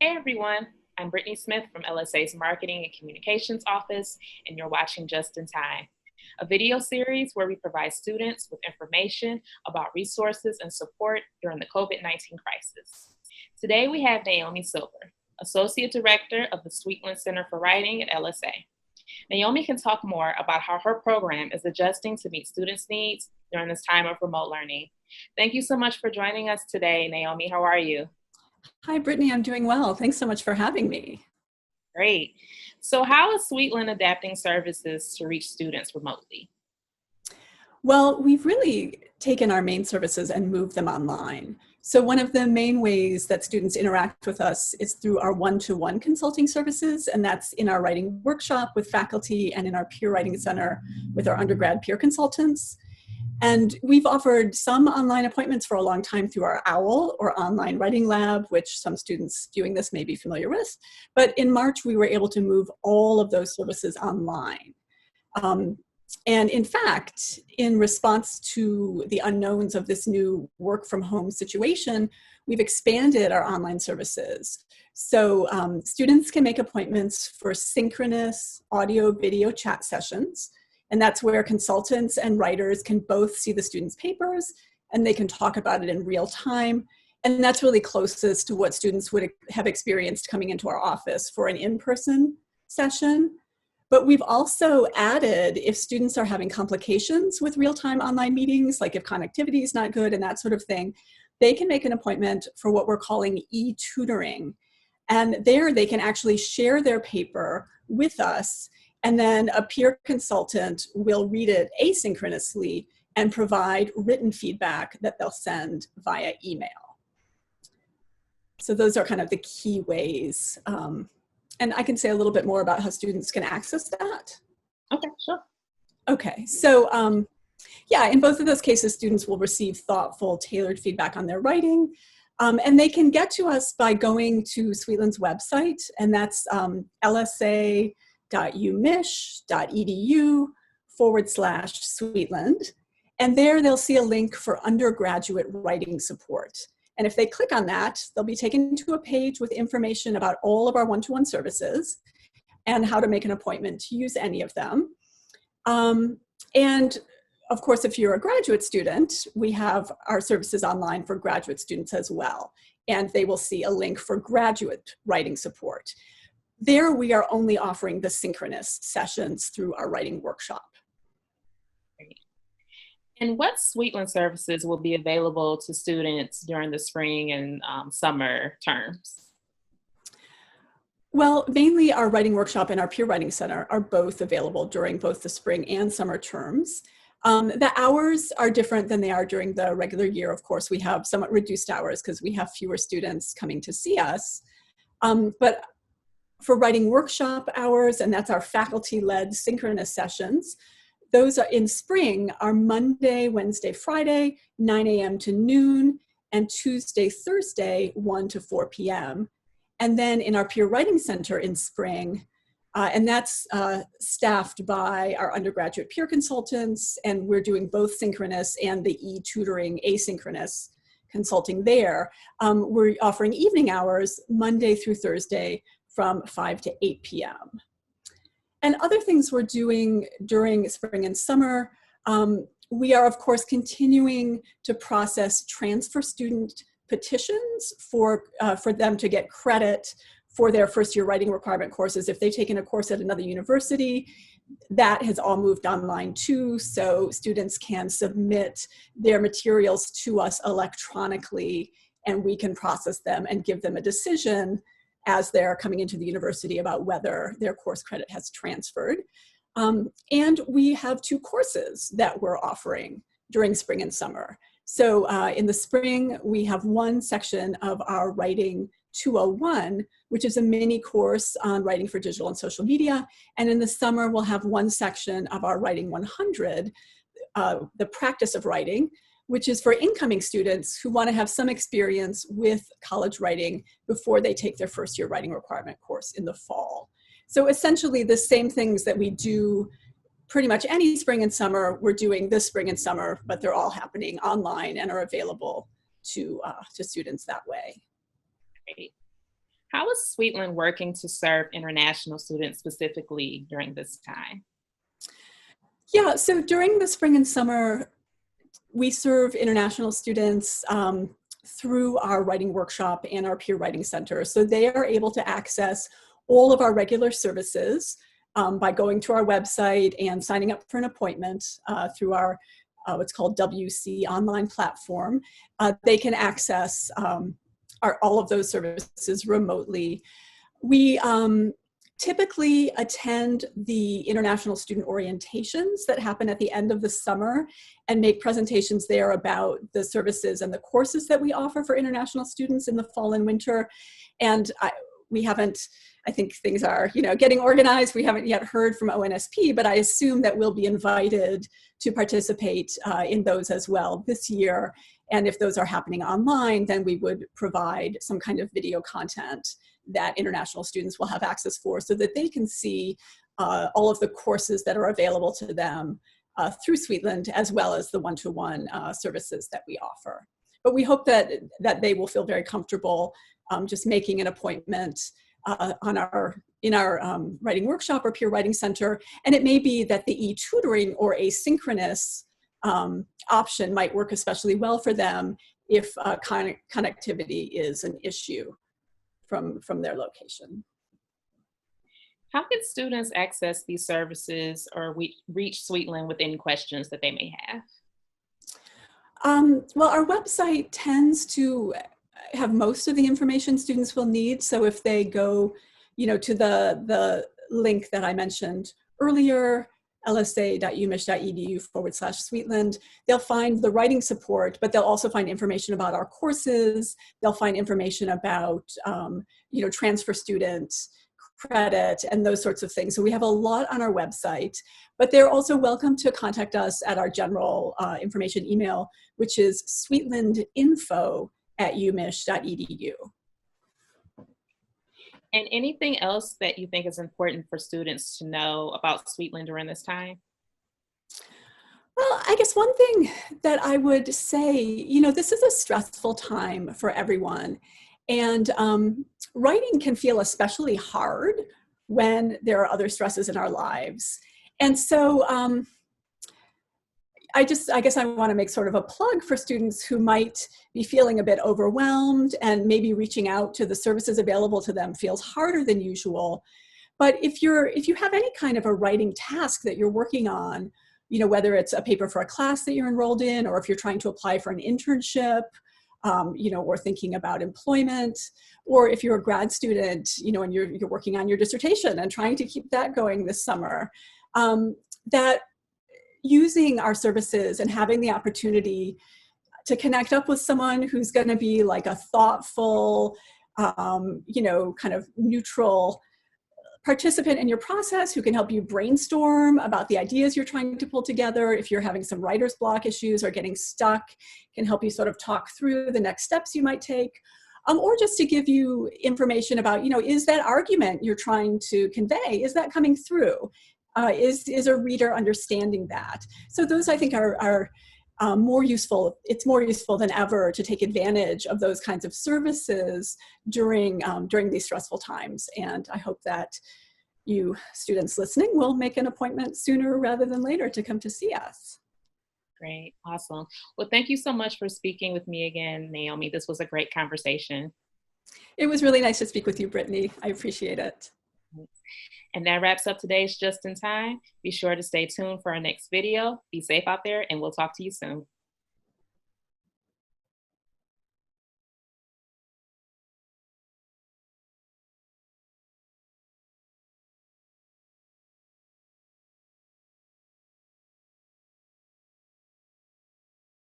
Hey everyone, I'm Brittany Smith from LSA's Marketing and Communications Office, and you're watching Just in Time, a video series where we provide students with information about resources and support during the COVID-19 crisis. Today we have Naomi Silver, Associate Director of the Sweetland Center for Writing at LSA. Naomi can talk more about how her program is adjusting to meet students' needs during this time of remote learning. Thank you so much for joining us today, Naomi. How are you? Hi, Brittany. I'm doing well. Thanks so much for having me. Great. So how is Sweetland adapting services to reach students remotely? Well, we've really taken our main services and moved them online. So one of the main ways that students interact with us is through our one-to-one consulting services, and that's in our writing workshop with faculty and in our peer writing center with our undergrad peer consultants. And we've offered some online appointments for a long time through our OWL or online writing lab, which some students viewing this may be familiar with. But in March, we were able to move all of those services online. And in fact, in response to the unknowns of this new work from home situation, we've expanded our online services. So students can make appointments for synchronous audio video chat sessions. And that's where consultants and writers can both see the students' papers and they can talk about it in real time. And that's really closest to what students would have experienced coming into our office for an in-person session. But we've also added, if students are having complications with real-time online meetings, like if connectivity is not good and that sort of thing, they can make an appointment for what we're calling e-tutoring. And there they can actually share their paper with us, and then a peer consultant will read it asynchronously and provide written feedback that they'll send via email. So those are kind of the key ways. And I can say a little bit more about how students can access that. Okay, sure. Okay, so yeah, in both of those cases, students will receive thoughtful, tailored feedback on their writing. And they can get to us by going to Sweetland's website, and that's lsa.umich.edu/Sweetland. And there they'll see a link for undergraduate writing support. And if they click on that, they'll be taken to a page with information about all of our one-to-one services and how to make an appointment to use any of them. And of course, if you're a graduate student, we have our services online for graduate students as well. And they will see a link for graduate writing support. There we are only offering the synchronous sessions through our writing workshop. Great. And what Sweetland services will be available to students during the spring and summer terms? Well, mainly our writing workshop and our peer writing center are both available during both the spring and summer terms. The hours are different than they are during the regular year. Of course, we have somewhat reduced hours because we have fewer students coming to see us. But for writing workshop hours, and that's our faculty-led synchronous sessions, those are in spring are Monday, Wednesday, Friday, 9 a.m. to noon, and Tuesday, Thursday, 1 to 4 p.m. And then in our peer writing center in spring, and that's staffed by our undergraduate peer consultants, and we're doing both synchronous and the e-tutoring asynchronous consulting there. We're offering evening hours Monday through Thursday from 5 to 8 p.m. And other things we're doing during spring and summer, we are of course continuing to process transfer student petitions for them to get credit for their first year writing requirement courses. If they've taken a course at another university, that has all moved online too, so students can submit their materials to us electronically and we can process them and give them a decision as they're coming into the university about whether their course credit has transferred. And we have 2 courses that we're offering during spring and summer. So in the spring, we have one section of our Writing 201, which is a mini course on writing for digital and social media. And in the summer, we'll have one section of our Writing 100, the practice of writing, which is for incoming students who want to have some experience with college writing before they take their first year writing requirement course in the fall. So essentially the same things that we do pretty much any spring and summer, we're doing this spring and summer, but they're all happening online and are available to students that way. Great. How is Sweetland working to serve international students specifically during this time? Yeah, so during the spring and summer, we serve international students through our writing workshop and our peer writing center. So they are able to access all of our regular services by going to our website and signing up for an appointment through our what's called WC online platform. They can access all of those services remotely. We typically attend the international student orientations that happen at the end of the summer and make presentations there about the services and the courses that we offer for international students in the fall and winter. And we haven't, I think things are, getting organized. We haven't yet heard from ONSP, but I assume that we'll be invited to participate in those as well this year. And if those are happening online, then we would provide some kind of video content that international students will have access for so that they can see all of the courses that are available to them through Sweetland, as well as the one-to-one services that we offer. But we hope that they will feel very comfortable just making an appointment in our writing workshop or peer writing center. And it may be that the e-tutoring or asynchronous option might work especially well for them if connectivity is an issue from their location. How can students access these services or reach Sweetland with any questions that they may have? Well, our website tends to have most of the information students will need. So if they go, to the link that I mentioned earlier, lsa.umich.edu/Sweetland, they'll find the writing support, but they'll also find information about our courses. They'll find information about, transfer students, credit, and those sorts of things. So we have a lot on our website, but they're also welcome to contact us at our general information email, which is sweetlandinfo@umich.edu. And anything else that you think is important for students to know about Sweetland during this time? Well, I guess one thing that I would say, this is a stressful time for everyone. And writing can feel especially hard when there are other stresses in our lives. And so I guess I want to make sort of a plug for students who might be feeling a bit overwhelmed and maybe reaching out to the services available to them feels harder than usual. But if you have any kind of a writing task that you're working on, whether it's a paper for a class that you're enrolled in, or if you're trying to apply for an internship, or thinking about employment, or if you're a grad student, and you're working on your dissertation and trying to keep that going this summer, that using our services and having the opportunity to connect up with someone who's going to be like a thoughtful, kind of neutral participant in your process, who can help you brainstorm about the ideas you're trying to pull together. If you're having some writer's block issues or getting stuck, can help you sort of talk through the next steps you might take, or just to give you information about, is that argument you're trying to convey, is that coming through? Is a reader understanding that? So those, I think, are more useful. It's more useful than ever to take advantage of those kinds of services during these stressful times. And I hope that you students listening will make an appointment sooner rather than later to come to see us. Great, awesome. Well, thank you so much for speaking with me again, Naomi. This was a great conversation. It was really nice to speak with you, Brittany. I appreciate it. And that wraps up today's Just in Time. Be sure to stay tuned for our next video. Be safe out there, and we'll talk to you soon.